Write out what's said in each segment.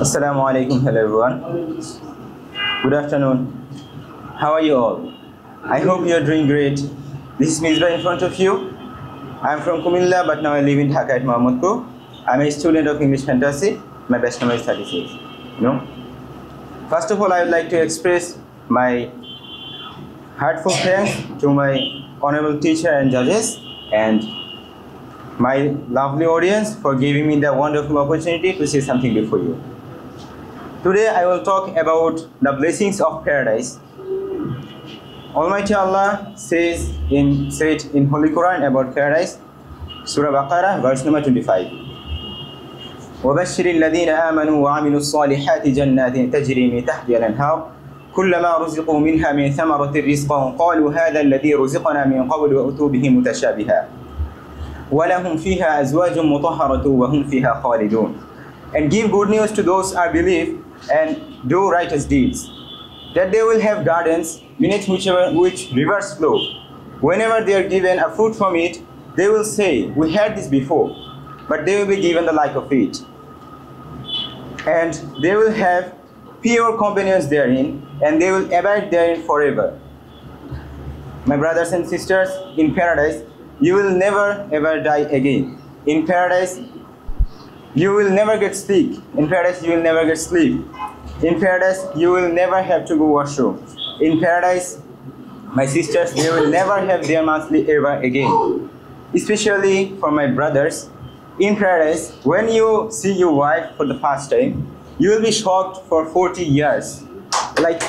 Assalamu alaikum. Hello everyone. Good afternoon. How are you all? I hope you are doing great. This is Misbah in front of you. I am from Kumilla, but now I live in Dhaka at Mohammadpur. I am a student of English Fantasy. My best number is 36. First of all, I would like to express my heartful thanks to my honorable teacher and judges and my lovely audience for giving me the wonderful opportunity to say something before you. Today I will talk about the blessings of paradise. Almighty Allah said in Holy Quran about paradise, Surah Baqarah, verse number 25. وَبَشِّرِ الَّذِينَ آمَنُوا وَعَمِلُوا الصَّالِحَاتِ جَنَّاتٍ تَجْرِي مِنْ تَحْتِهَا الْأَنْهَارُ كُلَّمَا رُزِقُوا مِنْهَا مِنْ ثَمَرَةٍ رِزْقًا قَالُوا هَذَا الَّذِي رُزِقْنَا مِنْ قَبْلُ وَأُتُوا بِهِ مُتَشَابِهًا وَلَهُمْ فِيهَا أَزْوَاجٌ مُطَهَّرَةٌ وَهُمْ فِيهَا خَالِدُونَ. And give good news to those who believe and do righteous deeds, that they will have gardens beneath which rivers flow. Whenever they are given a fruit from it, they will say, "We had this before," but they will be given the like of it. And they will have pure companions therein, and they will abide therein forever. My brothers and sisters, in paradise, you will never ever die again. In paradise, you will never get sick. In paradise, you will never get sleep. In paradise, you will never have to go washroom. In paradise, my sisters, they will never have their monthly ever again. Especially for my brothers, in paradise, when you see your wife for the first time, you will be shocked for 40 years. Like,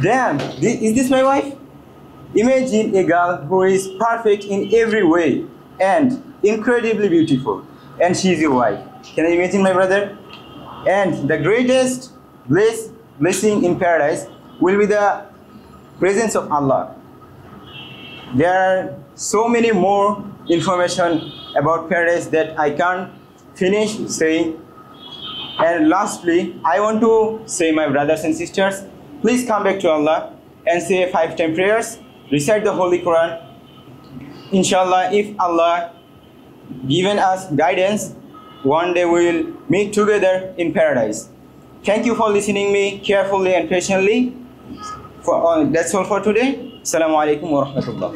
damn, is this my wife? Imagine a girl who is perfect in every way and incredibly beautiful, and she is your wife. Can you imagine, my brother? And the greatest blessing in paradise will be the presence of Allah. There are so many more information about paradise that I can't finish saying. And lastly, I want to say, my brothers and sisters, please come back to Allah and say 5 prayers, recite the Holy Quran. Inshallah, if Allah given us guidance, one day we will meet together in paradise. Thank you for listening me carefully and patiently. That's all for today. Assalamu alaikum wa rahmatullah.